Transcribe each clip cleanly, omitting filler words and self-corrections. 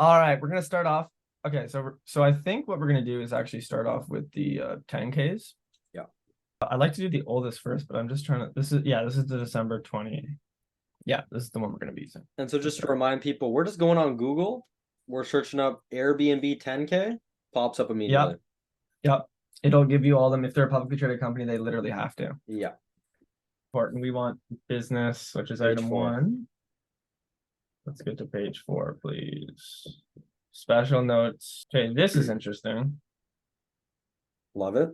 All right, we're gonna start off. Okay, so I think what we're gonna do is actually start off with the 10Ks. Yeah. I'd like to do the oldest first, but I'm just trying to. This is the December 20. Yeah, this is the one we're gonna be using. And so just to remind people, we're just going on Google. We're searching up Airbnb 10K, pops up immediately. Yep, yep. It'll give you all them. If they're a publicly traded company, they literally have to. Yeah. Important. We want business, which is Page item 4. 1. Let's get to page 4, please. Special notes. Okay, this is interesting. Love it.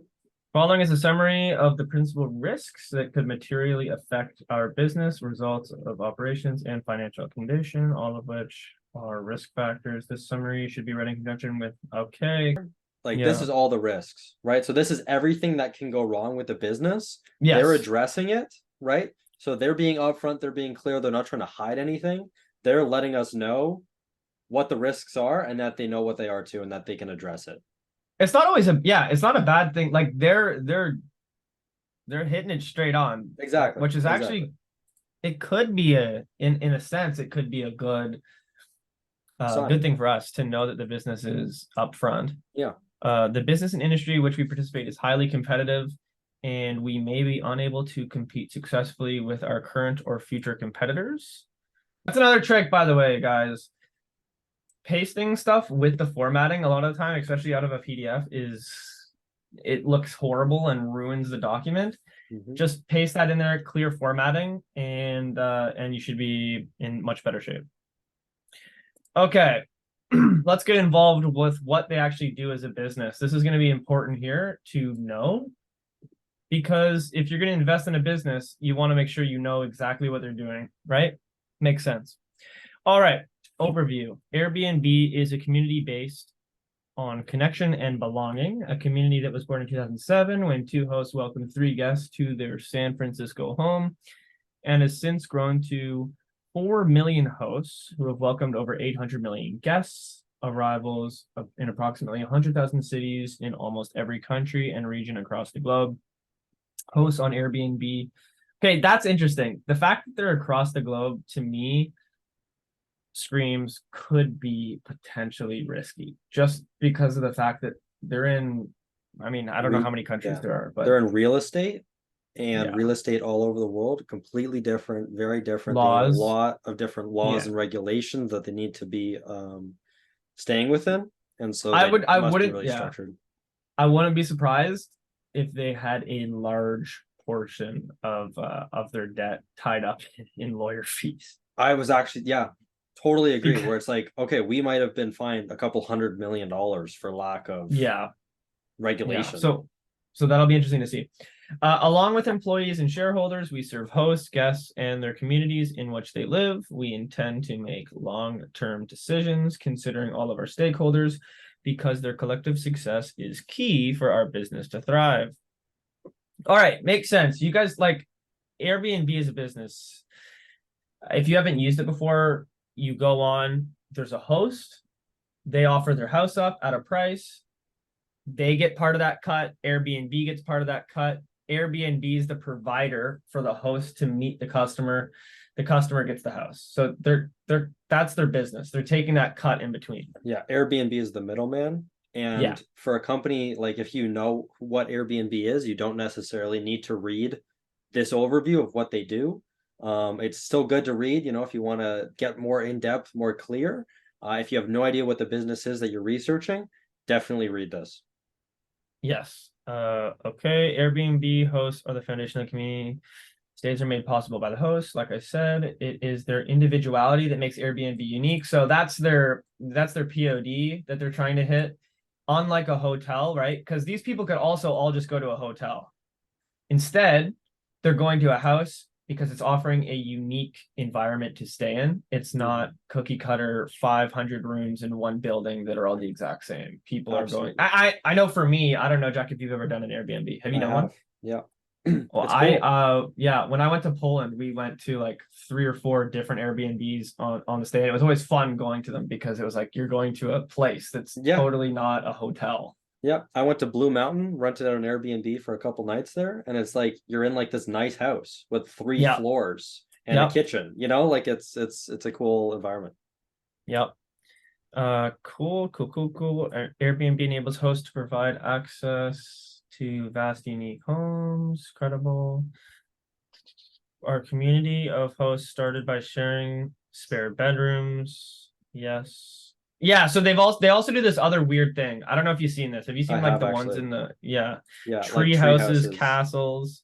Following is a summary of the principal risks that could materially affect our business, results of operations, and financial condition, all of which are risk factors. This summary should be read in conjunction with, okay. Like this is all the risks, right? So this is everything that can go wrong with the business. Yes. They're addressing it, right? So they're being upfront, they're being clear, they're not trying to hide anything. They're letting us know what the risks are and that they know what they are too, and that they can address it. It's not always it's not a bad thing. Like they're hitting it straight on. Exactly. Which is actually it could be in a sense, it could be a good good thing for us to know that the business is upfront. Yeah. The business and industry which we participate is highly competitive, and we may be unable to compete successfully with our current or future competitors. That's another trick, by the way, guys. Pasting stuff with the formatting a lot of the time, especially out of a PDF, it looks horrible and ruins the document. Just paste that in there, clear formatting, and you should be in much better shape. Okay, let's get involved with what they actually do as a business. This is going to be important here to know, because if you're going to invest in a business, you want to make sure you know exactly what they're doing, right? Makes sense. All right. Overview. Airbnb is a community based on connection and belonging, a community that was born in 2007 when 2 hosts welcomed 3 guests to their San Francisco home, and has since grown to 4 million hosts who have welcomed over 800 million guests, arrivals in approximately 100,000 cities in almost every country and region across the globe. Hosts on Airbnb. Okay, that's interesting. The fact that they're across the globe, to me, screams could be potentially risky, just because of the fact that they're in, I mean, I don't know how many countries there are, but they're in real estate, and real estate all over the world, completely different, very different. They have a lot of different laws and regulations that they need to be staying within, and so I wouldn't really structured. I wouldn't be surprised if they had a large portion of their debt tied up in lawyer fees. I was actually totally agree. Where it's like, okay, we might have been fined a couple $100 million for lack of regulation. So that'll be interesting to see. Along with employees and shareholders, we serve hosts, guests, and their communities in which they live. We intend to make long-term decisions considering all of our stakeholders, because their collective success is key for our business to thrive. All right, makes sense. You guys, like, Airbnb is a business. If you haven't used it before, you go on, there's a host, they offer their house up at a price, they get part of that cut, Airbnb gets part of that cut. Airbnb is the provider for the host to meet the customer gets the house. So that's their business. They're taking that cut in between. Yeah, Airbnb is the middleman. And for a company, like, if you know what Airbnb is, you don't necessarily need to read this overview of what they do. It's still good to read, if you want to get more in-depth, more clear. If you have no idea what the business is that you're researching, definitely read this. Yes. Okay. Airbnb hosts are the foundation of the community. Stays are made possible by the host. Like I said, it is their individuality that makes Airbnb unique. So that's their POD that they're trying to hit. Unlike a hotel, right? Because these people could also all just go to a hotel. Instead, they're going to a house because it's offering a unique environment to stay in. It's not cookie cutter 500 rooms in one building that are all the exact same. People are going. I know for me, I don't know, Jack, if you've ever done an Airbnb. Have you done one? Yeah. Well, cool. When I went to Poland, we went to like 3 or 4 different Airbnbs on the stay. And it was always fun going to them, because it was like you're going to a place that's totally not a hotel. Yeah, I went to Blue Mountain, rented out an Airbnb for a couple nights there, and it's like you're in like this nice house with 3 floors and a kitchen. Like it's a cool environment. Yep. Cool. Airbnb enables hosts to provide access to vast, unique homes. Credible. Our community of hosts started by sharing spare bedrooms. Yes. Yeah, so they also do this other weird thing. I don't know if you've seen this. Have you I seen like have the ones actually. in the yeah, Yeah, like tree tree houses, houses, castles,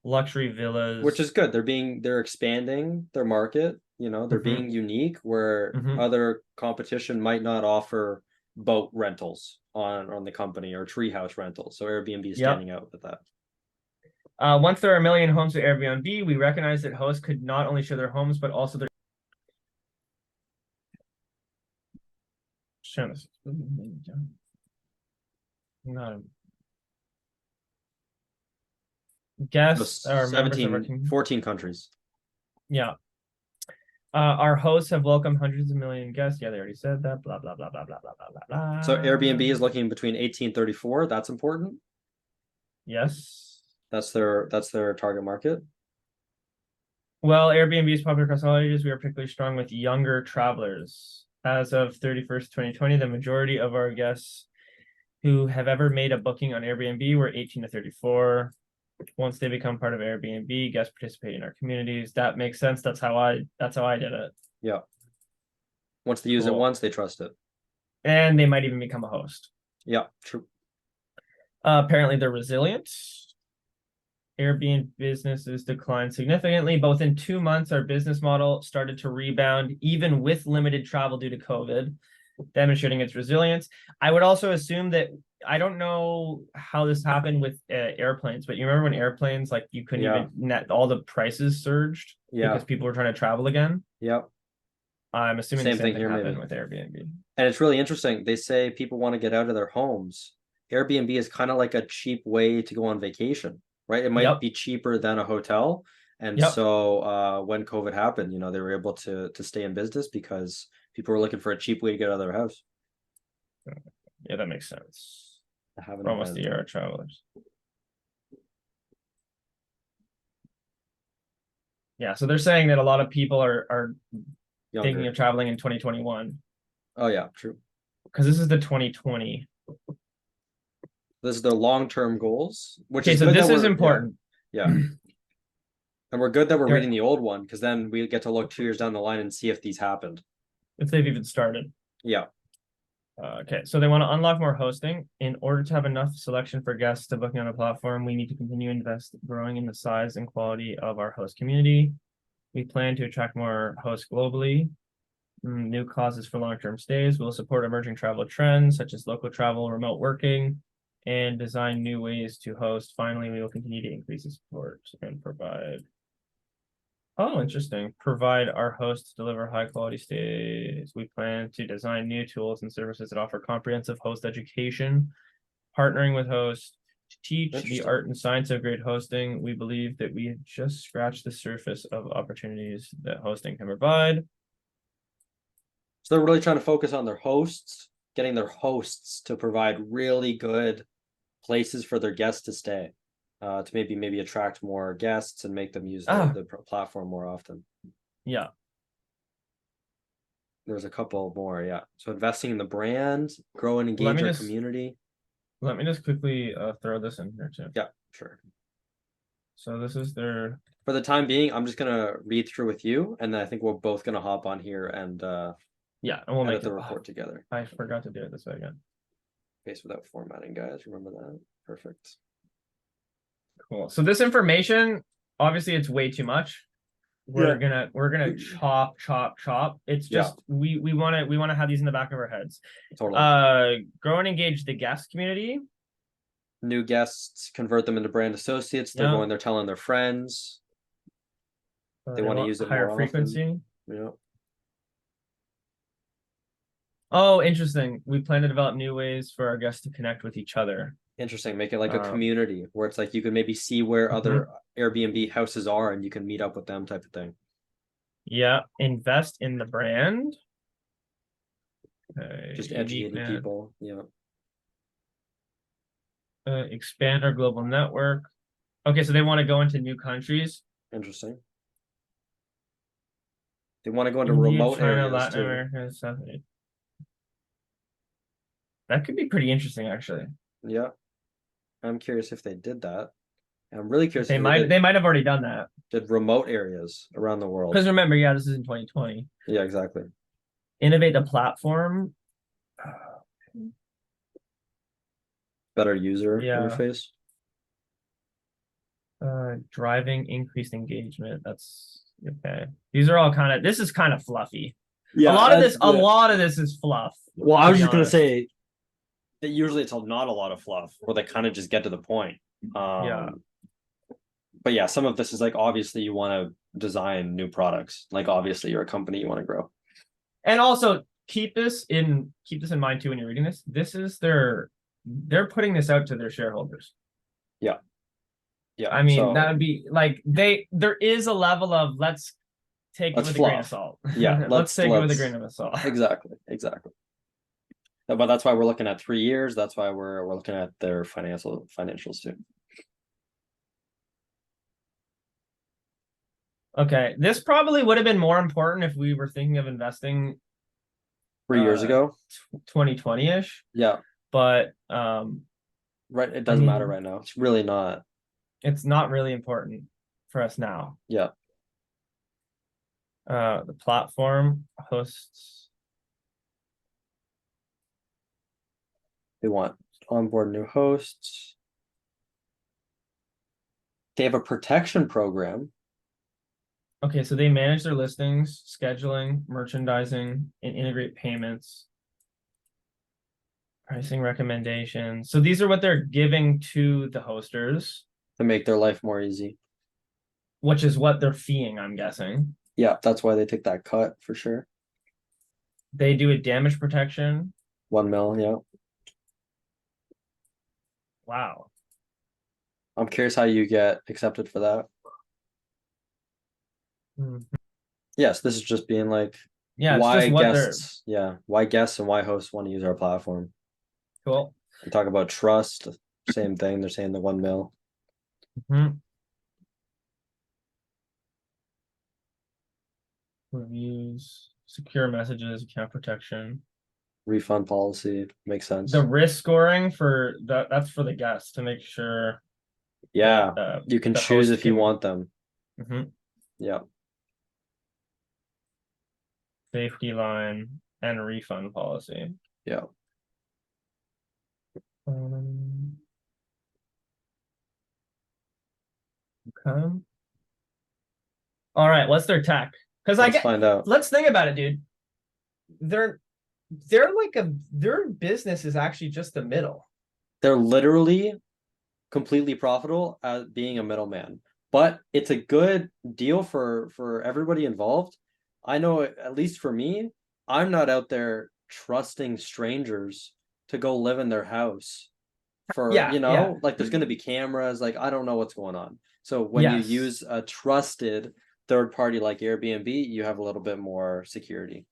luxury which is villas? good. They're expanding their market, they're Hmm. being unique where Hmm. other competition might not offer boat rentals on the company or treehouse rentals. So Airbnb is Yep. standing out with that. Once there are a million homes to Airbnb, we recognize that hosts could not only share their homes, but also their not So guests or members of our 17, community. 14 countries. Yeah. Our hosts have welcomed hundreds of million guests. Yeah, they already said that. Blah blah blah blah blah blah blah blah So Airbnb blah. is looking between 1834. That's important. Yes. That's their target market. Well, Airbnb is popular across all ages. We are particularly strong with younger travelers. As of 31st, 2020, the majority of our guests who have ever made a booking on Airbnb were 18 to 34. Once they become part of Airbnb, guests participate in our communities. That makes sense. That's how I did it. Yeah. Once they use it Cool. once, they trust it. And they might even become a host. Yeah, true. Apparently, they're resilient. Airbnb businesses declined significantly. Both in 2 months, our business model started to rebound, even with limited travel due to COVID, demonstrating its resilience. I would also assume that I don't know how this happened with airplanes, but you remember when airplanes, like you couldn't Yeah. even net, all the prices surged Yeah. because people were trying to travel again. Yeah. I'm assuming the Same same thing thing here, happened maybe. with Airbnb. And it's really interesting. They say people want to get out of their homes. Airbnb is kind of like a cheap way to go on vacation, right? It might Yep. be cheaper than a hotel. And Yep. so when COVID happened, they were able to stay in business because people were looking for a cheap way to get out of their house. Yeah, that makes sense. To have an We're almost a event. year of travelers. Yeah, so they're saying that a lot of people are thinking Younger. of traveling in 2021 Oh yeah, true. because this is the 2020. This is their long-term goals, which Okay, is so good that this is we're important. yeah. And we're good that we're They're- reading the old one because then we get to look 2 years down the line and see if these happened. If they've even started. Yeah. Okay, so they want to unlock more hosting. In order to have enough selection for guests to booking on a platform, we need to continue growing in the size and quality of our host community. We plan to attract more hosts globally. New causes for long-term stays. We'll support emerging travel trends such as local travel, remote working, and design new ways to host. Finally, we will continue to increase the support and provide. Oh, interesting. Provide our hosts deliver high quality stays. We plan to design new tools and services that offer comprehensive host education, partnering with hosts to teach the art and science of great hosting. We believe that we have just scratched the surface of opportunities that hosting can provide. So they're really trying to focus on their hosts, getting their hosts to provide really good places for their guests to stay, to maybe attract more guests and make them use the platform more often. Yeah. There's a couple more, yeah. So investing in the brand, grow and engage our community. Let me just quickly throw this in here too. Yeah, sure. So this is their. For the time being, I'm just gonna read through with you, and then I think we're both gonna hop on here and yeah, and we'll make the report together. I forgot to do it this way again. Space without formatting, guys. Remember that. Perfect. Cool. So this information, obviously, it's way too much. We're gonna chop. It's just we want to have these in the back of our heads. Totally. Grow and engage the guest community. New guests, convert them into brand associates. They're going there telling their friends. They want to use it higher more frequency. Often. Yeah. Oh, interesting. We plan to develop new ways for our guests to connect with each other. Interesting. Make it like a community where it's like you can maybe see where other Airbnb houses are and you can meet up with them type of thing. Yeah. Invest in the brand. Just educating people. Yeah. Expand our global network. Okay, so they want to go into new countries. Interesting. They want to go into India, remote China, areas Latin too. America, South That could be pretty interesting, actually. Yeah. I'm curious if they did that. I'm really curious They if might have already done that. did remote areas around the world. Because remember, yeah, this is in 2020. Yeah, exactly. Innovate the platform. Better user Yeah. interface. Driving increased engagement. That's okay. These are all kind of, this is kind of fluffy. Yeah, a lot of this is fluff. Well, I was just gonna honest. say that usually it's not a lot of fluff, where they kind of just get to the point. Yeah. But yeah, some of this is like obviously you want to design new products. Like obviously you're a company, you want to grow. And also keep this in mind too when you're reading this. This is they're putting this out to their shareholders. Yeah. Yeah. I mean, that would be like there is a level of let's take it with a grain of salt. Yeah, let's take it with a grain of salt. Exactly. But that's why we're looking at 3 years. That's why we're looking at their financials too. Okay, this probably would have been more important if we were thinking of investing 3 years ago, 2020-ish. Yeah, but right. It doesn't matter right now. It's really not. It's not really important for us now. Yeah. The platform hosts. They want onboard new hosts. They have a protection program. Okay, so they manage their listings, scheduling, merchandising, and integrate payments, pricing recommendations. So these are what they're giving to the hosters to make their life more easy, which is what they're feeing, I'm guessing. Yeah, that's why they take that cut for sure. They do a damage protection. 1 mil, yeah. Wow. I'm curious how you get accepted for that. Yes, this is just being like, yeah, why guests, why guests and why hosts want to use our platform. Cool. We talk about trust, same thing. They're saying the 1 mil. Reviews, secure messages, account protection, refund policy makes sense. The risk scoring for that's for the guests to make sure. Yeah, that, you can choose if you want them. Yeah. Safety line and refund policy. Yeah. Okay. All right, what's their tech? Because find out. Let's think about it, dude. Their business is actually just the middle. They're literally completely profitable as being a middleman, but it's a good deal for everybody involved. I know, at least for me, I'm not out there trusting strangers to go live in their house for, like there's going to be cameras. Like, I don't know what's going on. So when you use a trusted third party like Airbnb, you have a little bit more security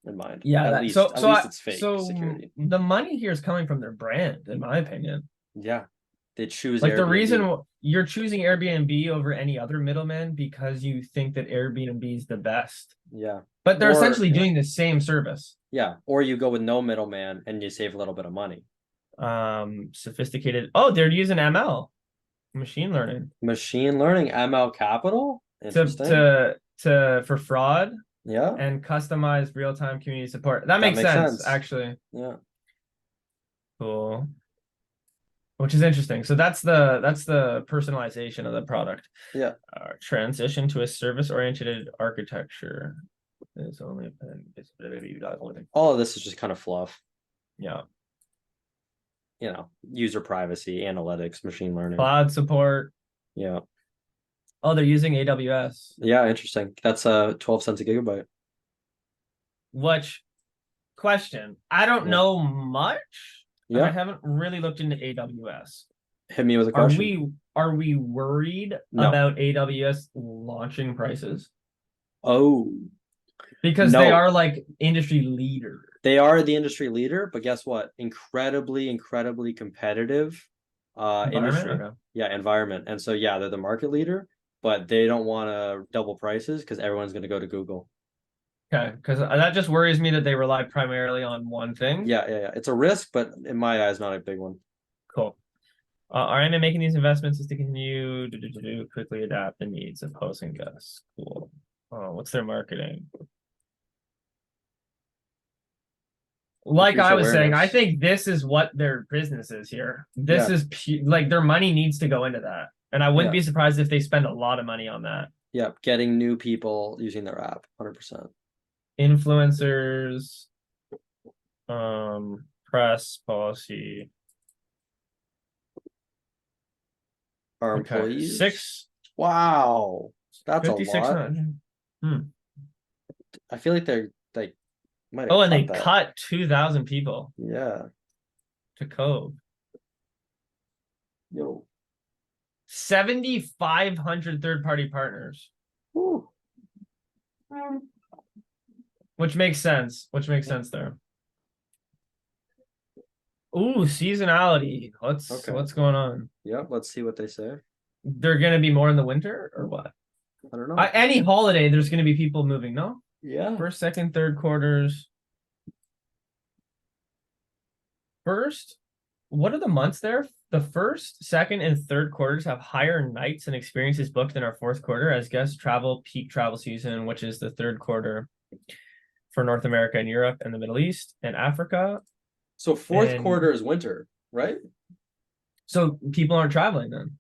in mind. Yeah, at least it's fake security. The money here is coming from their brand, in my opinion. Yeah, they choose like Airbnb. The reason you're choosing Airbnb over any other middleman because you think that Airbnb is the best. Yeah, but they're essentially doing the same service. Yeah, or you go with no middleman and you save a little bit of money. Sophisticated. Oh, they're using ML, machine learning. ML Capital. Interesting. For fraud. Yeah. And customized real-time community support. That makes sense, actually. Yeah. Cool. Which is interesting. So that's the personalization of the product. Yeah. Transition to a service-oriented architecture is only all of this is just kind of fluff. Yeah. User privacy, analytics, machine learning, cloud support. Yeah. Oh, they're using AWS. Yeah, interesting. That's 12 cents a gigabyte. Which question? I don't know much. Yeah. I haven't really looked into AWS. Hit me with a question. Are we worried about AWS launching prices? Oh. Because they are like industry leader. They are the industry leader, but guess what? Incredibly competitive industry. Okay. Yeah, environment. And so yeah, they're the market leader, but they don't want to double prices because everyone's going to go to Google. Okay, because that just worries me that they rely primarily on one thing. Yeah, yeah, yeah. It's a risk, but in my eyes, not a big one. Cool. Our aim in making these investments is to continue to quickly adapt the needs of hosts and guests. Cool. What's their marketing? Like Increase I was saying, I awareness. think this is what their business is here. This Yeah, is like their money needs to go into that. And I wouldn't yeah, be surprised if they spend a lot of money on that. yeah. Getting new people using their app, 100%. Influencers, press policy. Our Okay, employees. Wow, that's a 56. lot. I feel like they're like might have Oh, and they cut that. cut 2,000 people Yeah. to Cove. Yo. 7,500 third-party partners, Woo. which makes sense. Which makes sense there. Ooh, seasonality. What's going on? Yep. Let's see what they say. They're gonna be more in the winter or what? I don't know. Any holiday, there's gonna be people moving. No, Yeah. first, second, third quarters. First, what are the months there? The first, second, and third quarters have higher nights and experiences booked than our fourth quarter as guests travel peak travel season, which is the third quarter for North America and Europe and the Middle East and Africa. So fourth quarter is winter, right? So people aren't traveling then.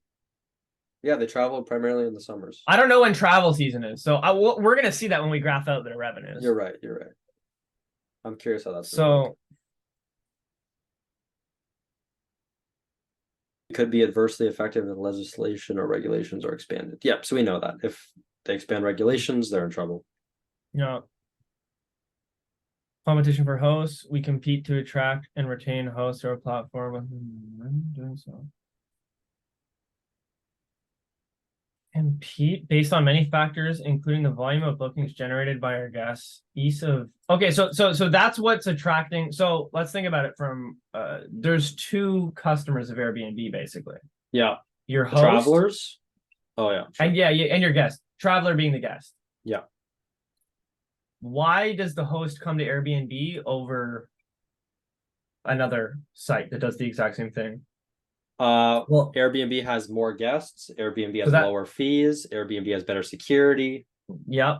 Yeah, they travel primarily in the summers. I don't know when travel season is. So we're going to see that when we graph out their revenues. You're right. You're right. I'm curious how that's going to work. It could be adversely affected if legislation or regulations are expanded. Yep. So we know that if they expand regulations, they're in trouble. Yeah. Competition for hosts. We compete to attract and retain hosts to our platform. Doing so. Compete based on many factors, including the volume of bookings generated by our guests. Ease of okay, so that's what's attracting. So let's think about it from there's two customers of Airbnb basically. Yeah. Your The host, travelers. Oh yeah. Sure. And and your guest. Traveler being the guest. Yeah. Why does the host come to Airbnb over another site that does the exact same thing? Well, Airbnb has more guests. Airbnb has lower fees. Airbnb has better security. Yep.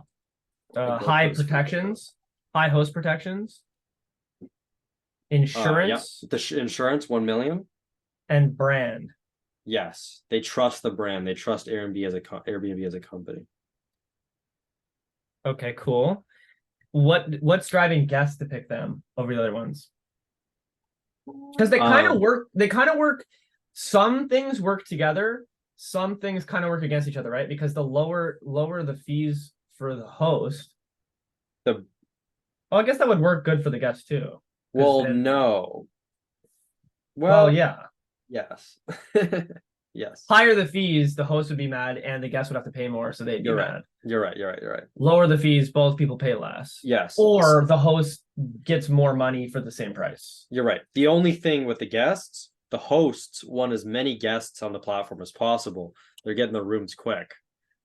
High protections, high host protections, insurance. Yep. The insurance, 1 million. And brand. Yes, they trust the brand. They trust Airbnb as a company. Okay, cool. What's driving guests to pick them over the other ones? Because they kind of work. They kind of work. Some things work together. Some things kind of work against each other, right? Because the lower the fees for the host. I guess that would work good for the guests too. Well, no. Well, yeah. Yes. Yes. Higher the fees, the host would be mad, and the guests would have to pay more, so they'd be mad. You're right. Lower the fees, both people pay less. Yes. Or the host gets more money for the same price. You're right. The only thing with the guests, the hosts want as many guests on the platform as possible. They're getting the rooms quick.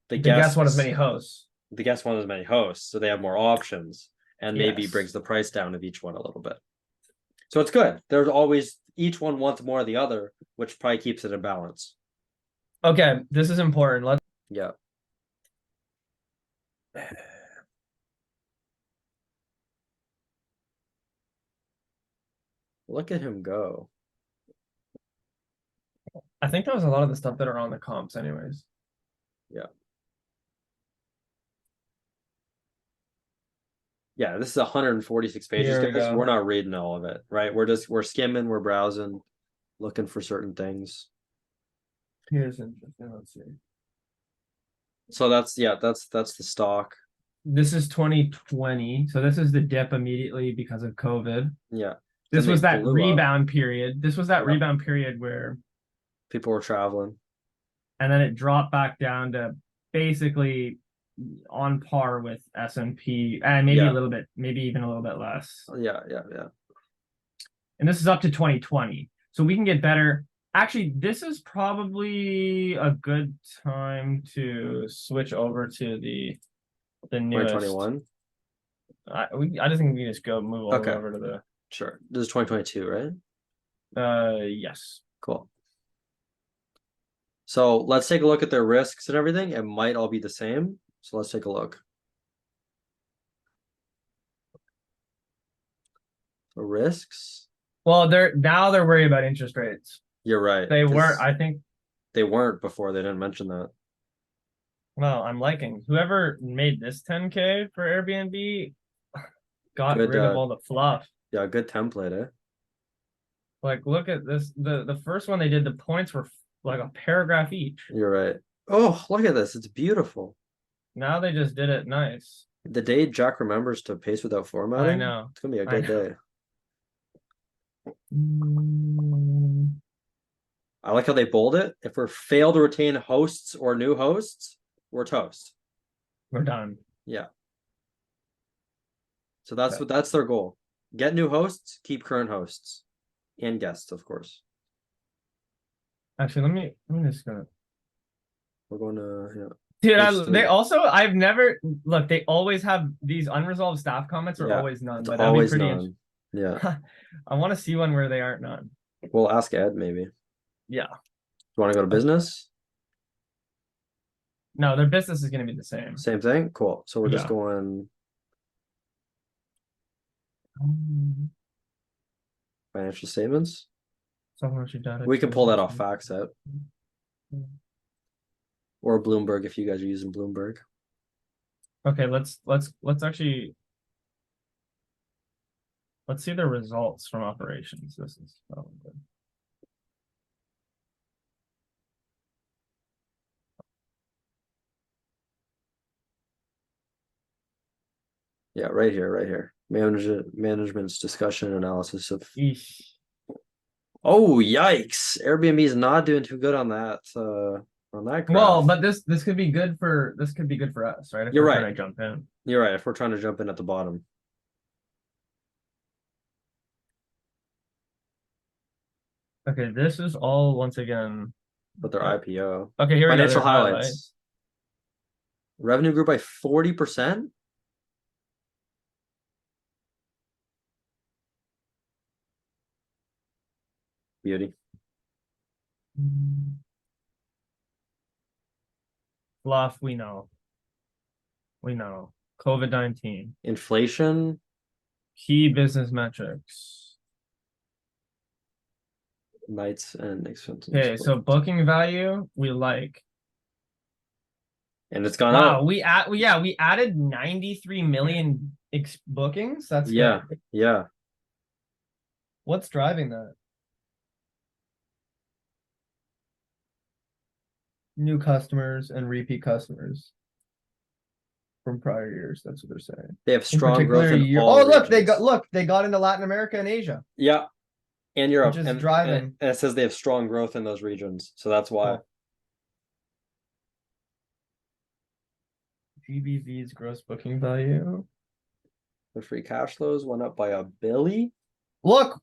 The guests want as many hosts. The guests want as many hosts, so they have more options, and maybe brings the price down of each one a little bit. So it's good. There's always each one wants more of the other, which probably keeps it in balance. Okay, this is important. Yeah. Look at him go. I think that was a lot of the stuff that are on the comps anyways. Yeah. Yeah, this is 146 pages, guys. We're not reading all of it, right? We're skimming, we're browsing, looking for certain things. Here's interesting. Let's see. So that's the stock. This is 2020. So this is the dip immediately because of COVID. Yeah. This was that rebound period. This was that rebound period where people were traveling. And then it dropped back down to basically on par with S&P and maybe a little bit, maybe even a little bit less. Yeah. And this is up to 2020. So we can get better. Actually, this is probably a good time to switch over to the newest. 2021. I just think we just go move all the way Okay. over to Sure. This is 2022, right? yes. Cool. So let's take a look at their risks and everything. It might all be the same. So let's take a look. So risks. Well, they're worried about interest rates. You're right. They weren't, I think. They weren't before. They didn't mention that. Well, I'm liking whoever made this 10K for Airbnb got Good, rid of all the fluff. Yeah, good template, eh? Like, look at this. The first one they did, the points were like a paragraph each. You're right. Oh, look at this. It's beautiful. Now they just did it nice. The day Jack remembers to paste without formatting, I know. it's gonna be a good day. I like how they bold it. If we fail to retain hosts or new hosts, we're toast. We're done. Yeah. So that's their goal. Get new hosts, keep current hosts. And guests, of course. Actually, let me just go. We're going to Dude, I've never look, they always have these unresolved staff comments are always none, but that'd be pretty none. Yeah. I want to see one where they aren't none. We'll ask Ed maybe. Yeah. You want to go to business? No, their business is gonna be the same. Same thing? Cool. So we're just going financial statements. We can pull that off FactSet. Or Bloomberg if you guys are using Bloomberg. Okay, let's actually let's see the results from operations. This is probably good. Yeah, right here. Management's discussion analysis of. Eesh. Oh, yikes! Airbnb is not doing too good on that. On that graph. Well, but this could be good for us, right? If You're we're right. trying to jump in. You're right. If we're trying to jump in at the bottom. Okay, this is all once again. But their IPO. Okay, here we go. Financial highlights. Revenue grew by 40%. Beauty. Fluff, we know. COVID-19. Inflation. Key business metrics. Nights and expenses. Okay, so booking value, we like. And it's gone up. We added 93 million bookings. That's good. Yeah. What's driving that? New customers and repeat customers from prior years. That's what they're saying. They have strong growth in all look, regions. they got into Latin America and Asia. Yeah. And Europe. Which is driving. And it says they have strong growth in those regions. So that's why. Cool. GBV's gross booking value. The free cash flows went up by $1 billion. Look,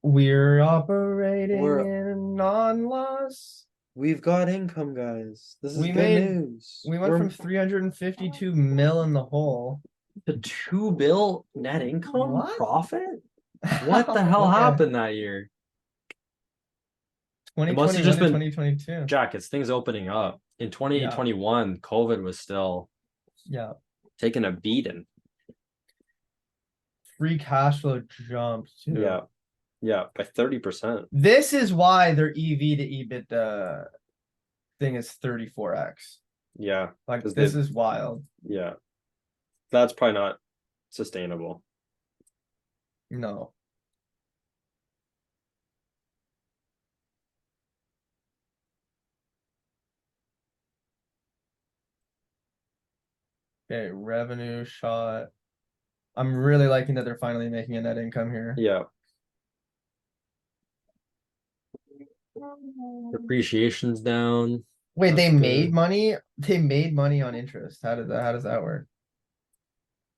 we're operating in non-loss. We've got income, guys. This is good news. We went from 352 mil in the hole to $2 billion net income profit. What the hell happened that year? 2021 just been 2022. Jack, it's things opening up. In 2021, COVID was still taking a beating. Free cash flow jumped too. Yeah, by 30%. This is why their EV to EBITDA thing is 34x. Yeah. Like this is wild. Yeah. That's probably not sustainable. No. Okay, revenue shot. I'm really liking that they're finally making a net income here. Yeah. Depreciation's down. Wait, they made money? They made money on interest. How does that work?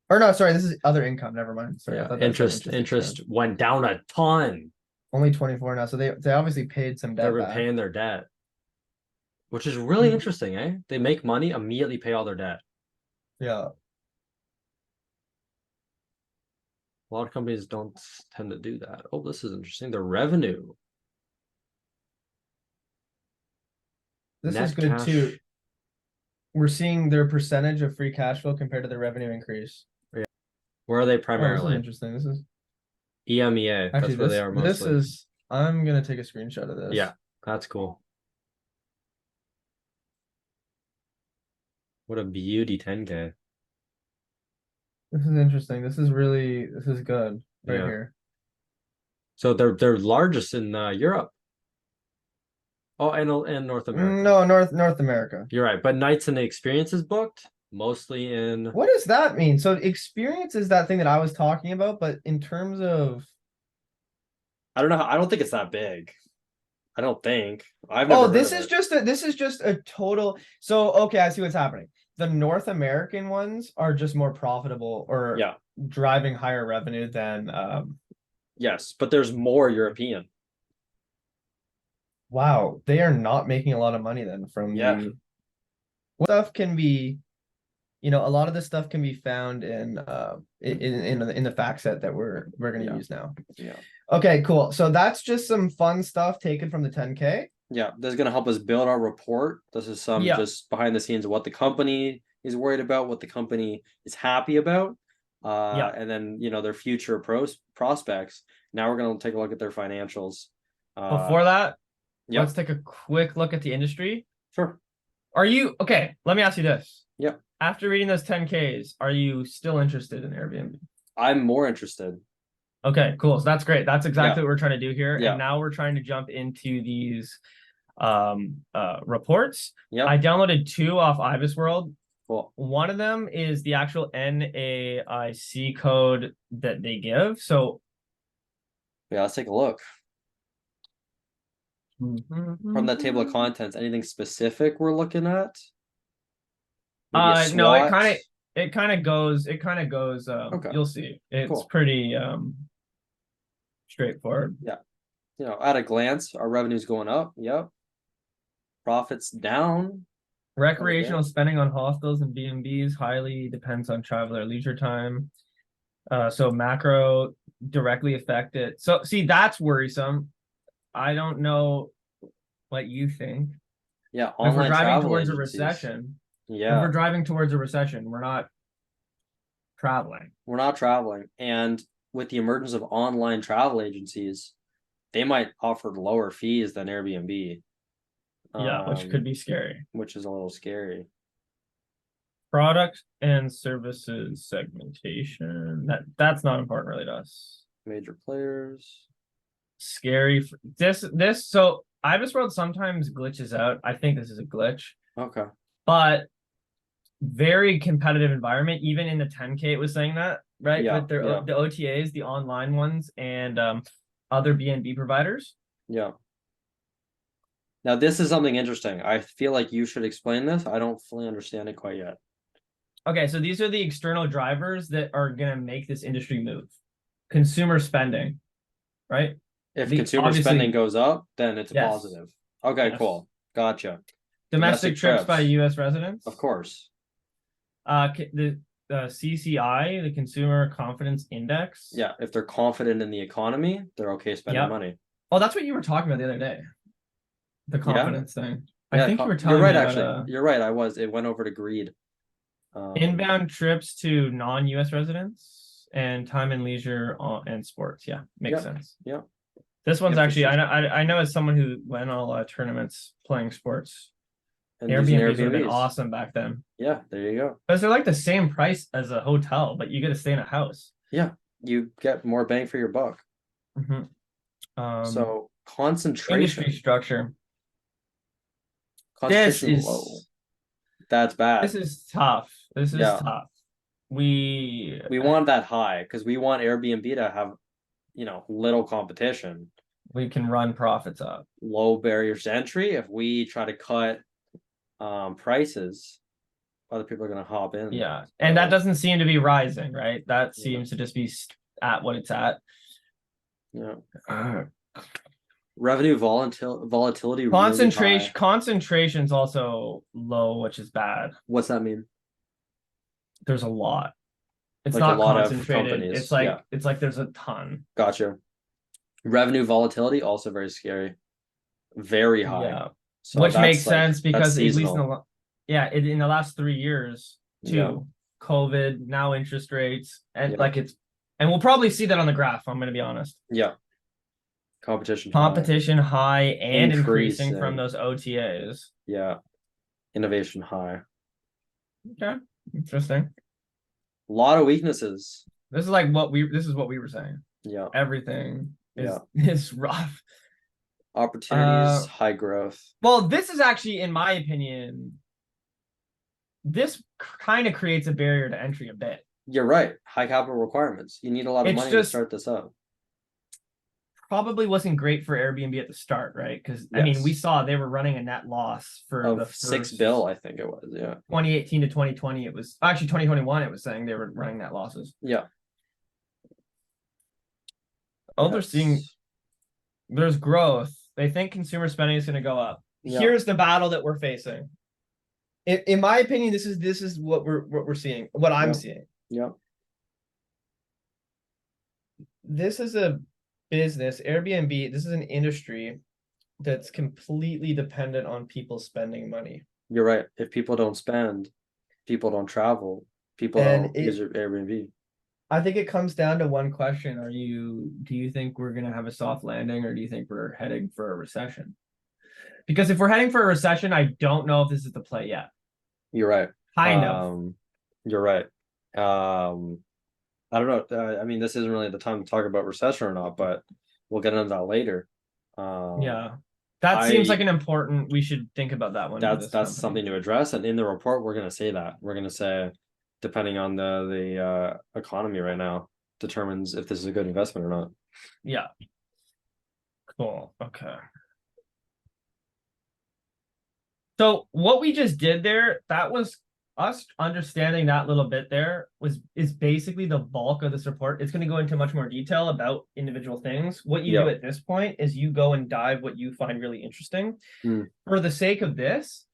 Or no, sorry, this is other income. Never mind. Sorry, I thought interest went down a ton. Only 24 now. So they obviously paid some debt. They're repaying their debt. Which is really interesting, eh? They make money, immediately pay all their debt. Yeah. A lot of companies don't tend to do that. Oh, this is interesting. The revenue. This Net is good cash. too. We're seeing their percentage of free cash flow compared to the revenue increase. Yeah. Where are they Oh, this is primarily? interesting. This is EMEA. actually That's where they are this mostly. is. I'm gonna take a screenshot of this. Yeah, that's cool. What a beauty 10K. This is interesting. This is good right Yeah. here. So they're largest in Europe. Oh, and North America. No, North America. You're right. But nights and experiences booked mostly in. What does that mean? So experience is that thing that I was talking about, but in terms of I don't know. I don't think it's that big. I don't think. I've never heard this of is it. just a total. So okay, I see what's happening. The North American ones are just more profitable or Yeah. driving higher revenue than Yes, but there's more European. wow, they are not making a lot of money then from Yeah. the stuff can be, a lot of this stuff can be found in the fact set that we're gonna Yeah. use now. Yeah. Okay, cool. So that's just some fun stuff taken from the 10K. Yeah, this is going to help us build our report. This is some just behind the scenes of what the company is worried about, what the company is happy about, and then their future prospects. Now we're going to take a look at their financials. Before that, Yep. let's take a quick look at the industry. Sure. Are you okay? Let me ask you this. Yep. After reading those 10Ks, are you still interested in Airbnb? I'm more interested. Okay, cool. So that's great. That's exactly what we're trying to do here. Yeah. And now we're trying to jump into these reports. Yeah. I downloaded 2 off Ibis World. Cool. One of them is the actual NAIC code that they give. So yeah, let's take a look. From that table of contents, anything specific we're looking at? No, it kind of goes okay. You'll see. It's cool. pretty straightforward. Yeah. At a glance, our revenue's going up. Yep. Profits down. Recreational spending on hostels and B&Bs highly depends on traveler leisure time. So macro directly affected. So see, that's worrisome. I don't know what you think. Yeah, if we're driving towards a recession, yeah. If we're driving towards a recession, we're not traveling. We're not traveling. And with the emergence of online travel agencies, they might offer lower fees than Airbnb. Yeah, which could be scary. Which is a little scary. Product and services segmentation. That's not important really to us. Major players. Scary. So Ibis World sometimes glitches out. I think this is a glitch. Okay. But very competitive environment. Even in the 10K, it was saying that, right? Yeah. With the OTAs, the online ones, and other BNB providers. Yeah. Now, this is something interesting. I feel like you should explain this. I don't fully understand it quite yet. Okay, so these are the external drivers that are going to make this industry move. Consumer spending, right? If consumer spending goes up, then it's yes. positive. Okay, yes. Cool. Gotcha. Domestic trips by U.S. residents. Of course. The CCI, the Consumer Confidence Index. Yeah, if they're confident in the economy, they're okay spending money. Oh, that's what you were talking about the other day. The confidence thing. Yeah, I think you were telling me right, about, actually. You're right. I was. It went over to greed. Inbound trips to non-U.S. residents and time and leisure and sports. Yeah, makes sense. Yeah. This one's actually I know as someone who went on a lot of tournaments playing sports. And Airbnb would have been awesome back then. Yeah, there you go. Because they're like the same price as a hotel, but you get to stay in a house. Yeah, you get more bang for your buck. Mm-hmm. So concentration. Industry structure. Concentration low. That's bad. This is tough. This is tough. We want that high because we want Airbnb to have, little competition. We can run profits up. Low barriers to entry. If we try to cut prices, other people are going to hop in. Yeah, and that doesn't seem to be rising, right? That seems to just be at what it's at. Yeah. Revenue volatility. Concentration's also low, which is bad. What's that mean? There's a lot. It's Like not a lot of concentrated. companies, It's like yeah. it's like there's a ton. Gotcha. Revenue volatility also very scary, very high. Yeah. So Which makes that's like sense that's because at least in seasonal. in the last 3 years Yeah, too, COVID, now interest rates, and yeah, like and we'll probably see that on the graph. I'm going to be honest. yeah. Competition high, Competition high and increasing from increasing. those OTAs. Yeah, innovation high. Okay, interesting. A lot of weaknesses. This is what we were saying. Yeah, Everything is yeah. is rough. Opportunities, high growth. Well, this is actually, in my opinion, this kind of creates a barrier to entry a bit. You're right. High capital requirements. You need a lot of It's money to just start this up. probably wasn't great for Airbnb at the start, right? Because I mean, we Yes. saw they were running a net loss for the Of first 6 bill, I think it was. Yeah. 2018 to 2020. It was actually 2021. It was saying they were running net losses. Yeah. Oh, they're seeing there's growth. They think consumer spending is going to go up. Yeah. Here's the battle that we're facing. In my opinion, this is what we're seeing. What I'm seeing. Yeah. This is a business, Airbnb. This is an industry that's completely dependent on people spending money. You're right. If people don't spend, people don't travel, people don't use Airbnb. I think it comes down to one question. Do you think we're going to have a soft landing, or do you think we're heading for a recession? Because if we're heading for a recession, I don't know if this is the play yet. You're right. Kind of. You're right. I don't know. I mean, this isn't really the time to talk about recession or not, but we'll get into that later. Yeah. That seems like an important, we should think about that one. That's something to address. And in the report, we're going to say that. We're going to say, depending on the economy right now, determines if this is a good investment or not. Yeah. Cool. Okay. So what we just did there, that was us understanding that little bit there is basically the bulk of this report. It's going to go into much more detail about individual things. What you do at this point is you go and dive what you find really interesting. For the sake of this,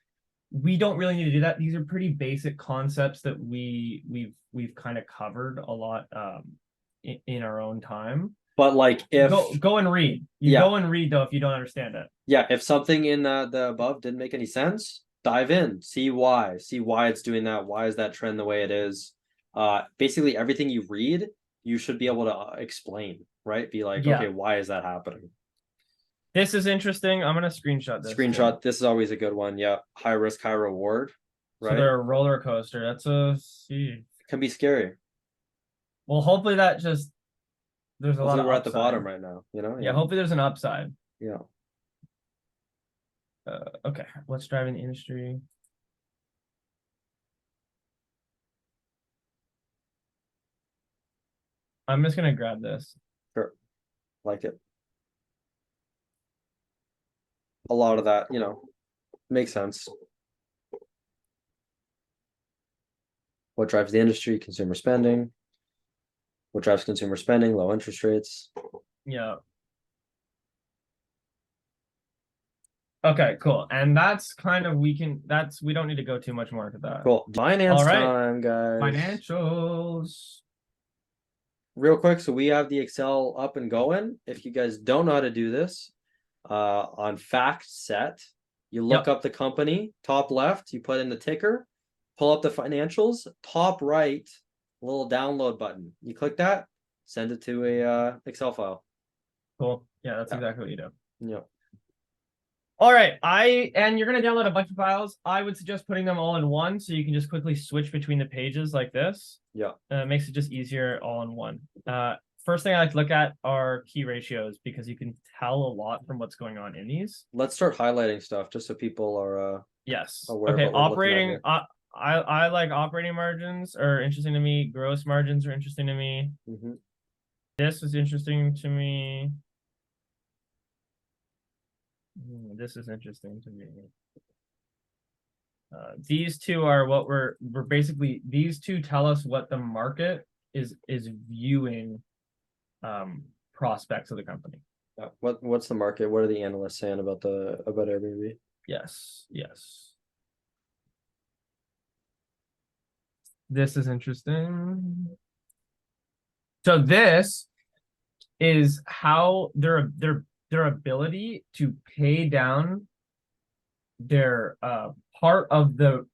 we don't really need to do that. These are pretty basic concepts that we've kind of covered a lot in our own time. But like, if go and read, go and read though if you don't understand it. Yeah, if something in the above didn't make any sense, dive in, see why it's doing that. Why is that trend the way it is? Basically everything you read, you should be able to explain, right? Be like, okay, why is that happening? This is interesting. I'm gonna screenshot this. This is always a good one. Yeah, high risk, high reward. Right. So they're a roller coaster. That's can be scary. Well, hopefully that just there's a lot of we're at the bottom right now, you know? Yeah, hopefully there's an upside. Yeah. Okay, what's driving the industry? I'm just gonna grab this. Sure. Like it. A lot of that, you know, makes sense. What drives the industry? Consumer spending. What drives consumer spending? Low interest rates. Yeah. Okay, cool. And that's kind of we don't need to go too much more into that. Cool. Finance time, guys. Financials. Real quick, so we have the Excel up and going. If you guys don't know how to do this, on fact set, you look up the company, top left, you put in the ticker, pull up the financials, top right, little download button. You click that, send it to a Excel file. Cool. Yeah, that's exactly what you do. Yeah. All right, and you're gonna download a bunch of files. I would suggest putting them all in one so you can just quickly switch between the pages like this. Yeah. It makes it just easier all in one. First thing I like to look at are key ratios because you can tell a lot from what's going on in these. Let's start highlighting stuff just so people are aware okay, of what operating I like operating margins are interesting to me. Gross margins are interesting to me. This is interesting to me. This is interesting to me. These two are what we're basically, these two tell us what the market is viewing prospects of the company. What's the market? What are the analysts saying about Airbnb? Yes. This is interesting. So this is how their ability to pay down their part of the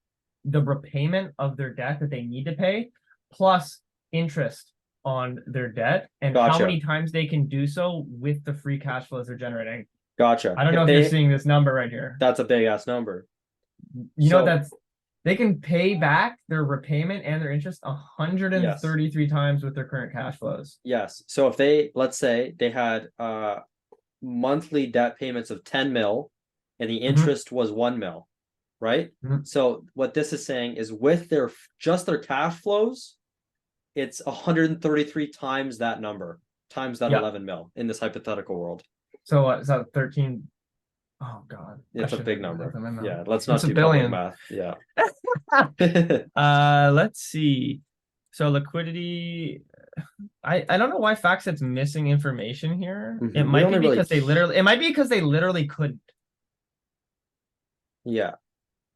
repayment of their debt that they need to pay, plus interest on their debt, and how Gotcha. many times they can do so with the free cash flows they're generating. Gotcha. I don't know if you're seeing this number right here. That's a big ass number. You know, So that's they can pay back their repayment and their interest 133 times with their current cash flows. yes. So if they, let's say they had monthly debt payments of 10 mil and the interest was 1 mil, right? So what this is saying is with their just their cash flows, it's 133 times that number, times that 11 mil in this hypothetical world. So what is that, 13? Oh God, it's a big number. Yeah, let's It's not a do public billion. math. Yeah. Let's see. So liquidity, I don't know why FactSet's missing information here. It might be because they literally couldn't. Yeah.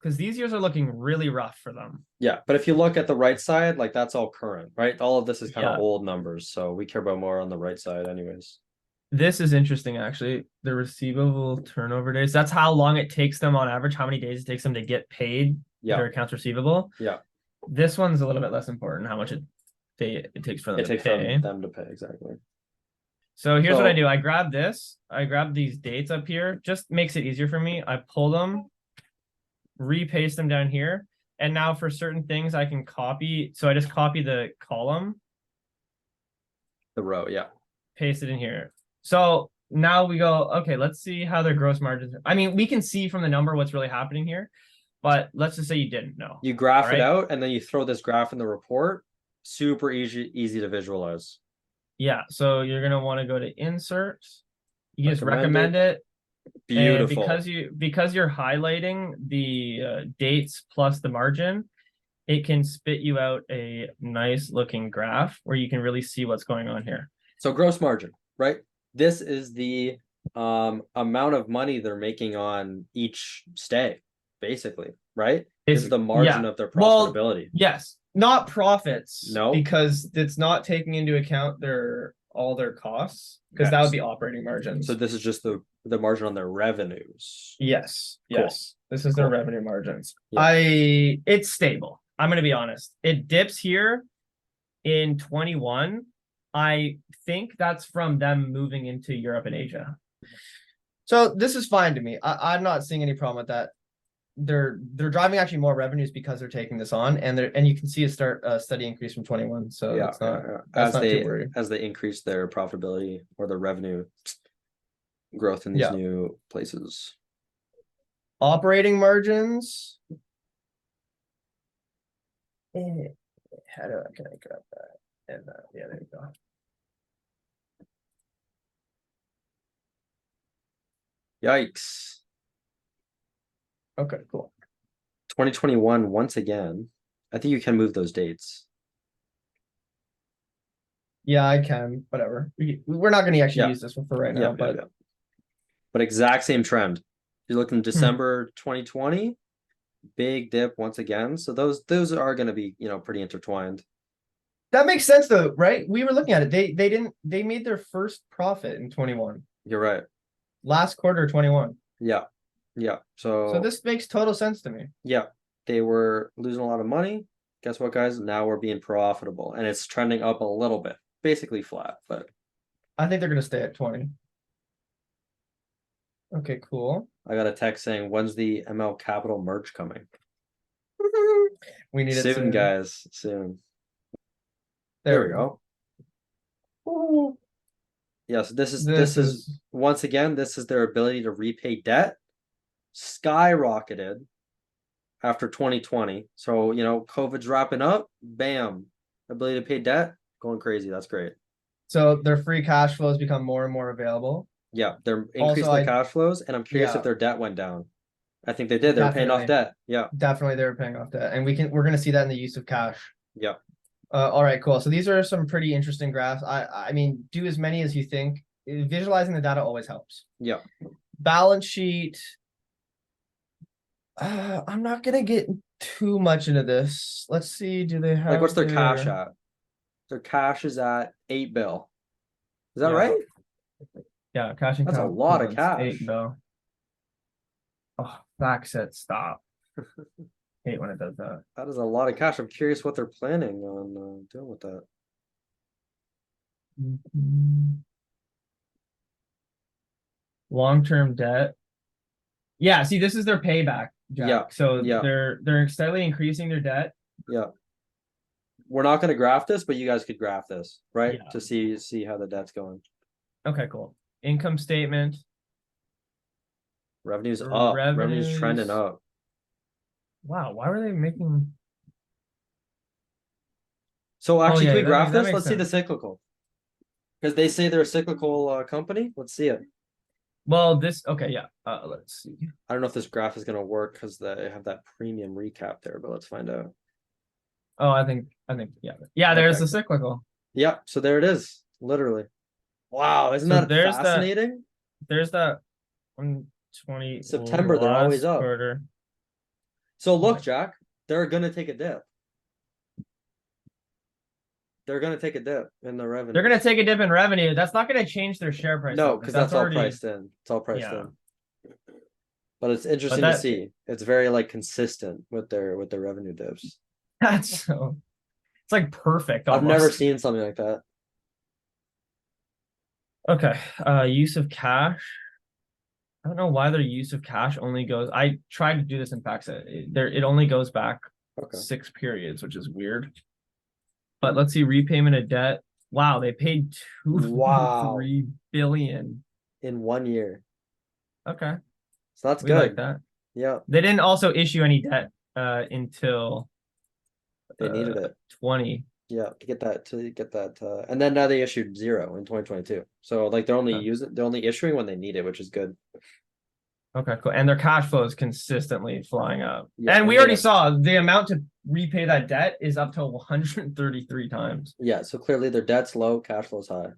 Because these years are looking really rough for them. Yeah, but if you look at the right side, like that's all current, right? All of this is kind of old numbers, so we care about more on the right side anyways. This is interesting, actually. The receivable turnover days. That's how long it takes them on average, how many days it takes them to get paid their accounts receivable. Yeah. This one's a little bit less important, how much it takes for them to pay. Them to pay, exactly. So here's what I do. I grab this. I grab these dates up here. Just makes it easier for me. I pull them, repaste them down here. And now for certain things I can copy. So I just copy the column. The row, yeah. Paste it in here. So now we go, okay, let's see how their gross margins are. I mean, we can see from the number what's really happening here, but let's just say you didn't know. You graph it out and then you throw this graph in the report. Super easy to visualize. Yeah, so you're gonna want to go to insert. You just recommend it. Beautiful. And because you're highlighting the dates plus the margin, it can spit you out a nice looking graph where you can really see what's going on here. So gross margin, right? This is the amount of money they're making on each stay, basically, right? This is the margin of their profitability. Well, yes, not profits. No, because it's not taking into account all their costs, because that would be operating margins. So this is just the margin on their revenues. Yes. Yes. This is their revenue margins. It's stable. I'm gonna be honest. It dips here in 21. I think that's from them moving into Europe and Asia. So this is fine to me. I'm not seeing any problem with that. They're driving actually more revenues because they're taking this on, and you can see a steady increase from 21. So that's not too worried. As they increase their profitability or their revenue growth in these new places. Operating margins. How can I grab that? And yeah, there you go. Yikes. Okay, cool. 2021, once again. I think you can move those dates. Yeah, I can. Whatever. We're not going to actually use this one for right now, but exact same trend. If you look in December 2020, big dip once again. So those are going to be, pretty intertwined. That makes sense though, right? We were looking at it. They made their first profit in 21. You're right. Last quarter 21. Yeah. Yeah. So this makes total sense to me. Yeah. They were losing a lot of money. Guess what, guys? Now we're being profitable and it's trending up a little bit. Basically flat, but I think they're going to stay at 20. Okay, cool. I got a text saying, when's the ML Capital merge coming? We need it soon, guys. Soon. There we go. Ooh. Yes, this is once again, this is their ability to repay debt. Skyrocketed after 2020. So, COVID's wrapping up. Bam. Ability to pay debt. Going crazy. That's great. So their free cash flows become more and more available. Yeah, they're increasing their cash flows, and I'm curious if their debt went down. I think they did. They were paying off debt. Yeah, definitely they were paying off debt, and we're going to see that in the use of cash. Yeah. All right, cool. So these are some pretty interesting graphs. I mean, do as many as you think. Visualizing the data always helps. Yeah. Balance sheet. I'm not gonna get too much into this. Let's see. Do they have what's their cash at? Their cash is at 8 bill. Is that Yeah. right? Yeah, cash and That's a account lot of equivalents, cash. 8 bill. Oh, back said stop. Hate when it does that. That is a lot of cash. I'm curious what they're planning on doing with that. Long-term debt. Yeah, see, this is their payback, Jack. Yeah, So yeah. they're steadily increasing their debt. Yeah. We're not going to graph this, but you guys could graph this, right? Yeah. To see how the debt's going. Okay, cool. Income statement. Revenue's up. Revenue's trending up. Wow, why were they making? So actually, yeah, can we that graph this? makes Let's see the sense. cyclical. Because they say they're a cyclical company. Let's see it. Well, this okay, yeah. Let's see. I don't know if this graph is going to work because they have that premium recap there, but let's find out. Oh, I think yeah. There's Okay. the cyclical. Yep. So there it is. Literally. Wow, isn't So that there's fascinating? There's that 120 September, they're always up. quarter. So look, Jack, they're gonna take a dip. They're gonna take a dip in the revenue. They're gonna take a dip in revenue. That's not gonna change their share price. No, because that's already all priced in. It's all priced in. But it's interesting to see. It's very like consistent with their revenue dips. That's so. It's like perfect. I've never seen something like that. Okay. Use of cash. I don't know why their use of cash only goes. I tried to do this in FactSet. It only goes back 6 periods, which is weird. But let's see, repayment of debt. Wow, they paid $2.3 billion in 1 year. Okay, so that's we good. like that. Yeah, they didn't also issue any debt until they needed it 20. Yeah, to get that, and then now they issued 0 in 2022. So like they're only issuing when they need it, which is good. Okay, cool. And their cash flow is consistently flying up. Yeah, and we already saw the amount to repay that debt is up to 133 times. Yeah, so clearly their debt's low, cash flow's high.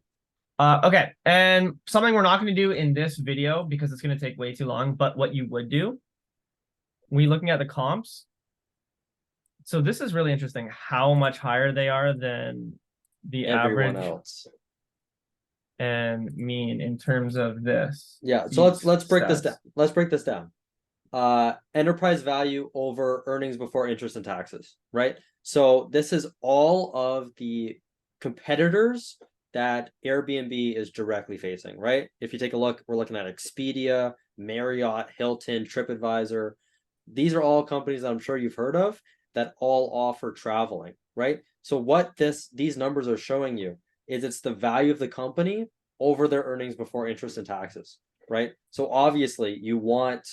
Okay, and something we're not going to do in this video because it's going to take way too long, but what you would do, we looking at the comps. So this is really interesting how much higher they are than the Everyone average else and mean in terms of this. Yeah, so let's break this down. Let's break this down. Enterprise value over earnings before interest and taxes, right? So this is all of the competitors that Airbnb is directly facing, right? If you take a look, we're looking at Expedia, Marriott, Hilton, TripAdvisor. These are all companies that I'm sure you've heard of that all offer traveling, right? So what these numbers are showing you is it's the value of the company over their earnings before interest and taxes, right? So obviously you want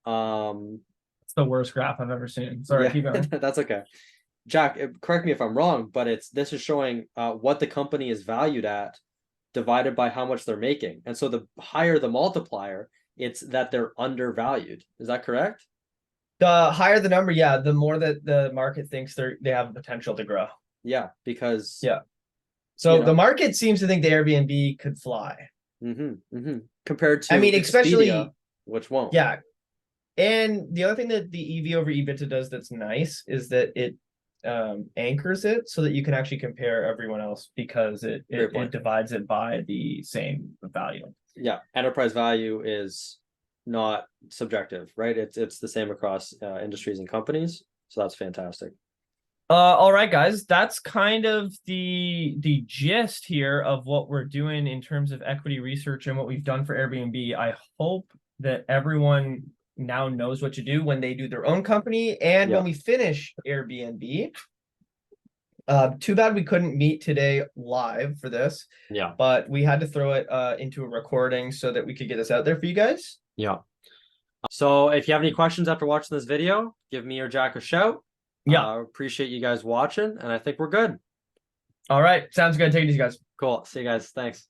it's the worst graph I've ever seen. Sorry, yeah, keep going. That's okay. Jack, correct me if I'm wrong, but this is showing what the company is valued at divided by how much they're making. And so the higher the multiplier, it's that they're undervalued. Is that correct? The higher the number, yeah, the more that the market thinks they have potential to grow. Yeah, because so the market seems to think the Airbnb could fly. Compared to especially Expedia, which won't. Yeah. And the other thing that the EV over EBITDA does that's nice is that it anchors it so that you can actually compare everyone else because it divides it by the same value. Yeah, enterprise value is not subjective, right? It's the same across industries and companies, so that's fantastic. All right, guys, that's kind of the gist here of what we're doing in terms of equity research and what we've done for Airbnb. I hope that everyone now knows what to do when they do their own company and when we finish Airbnb. Too bad we couldn't meet today live for this. Yeah, but we had to throw it into a recording so that we could get this out there for you guys. Yeah. So if you have any questions after watching this video, give me or Jack a shout. Yeah. Appreciate you guys watching, and I think we're good. All right. Sounds good. Take it easy, guys. Cool. See you guys. Thanks.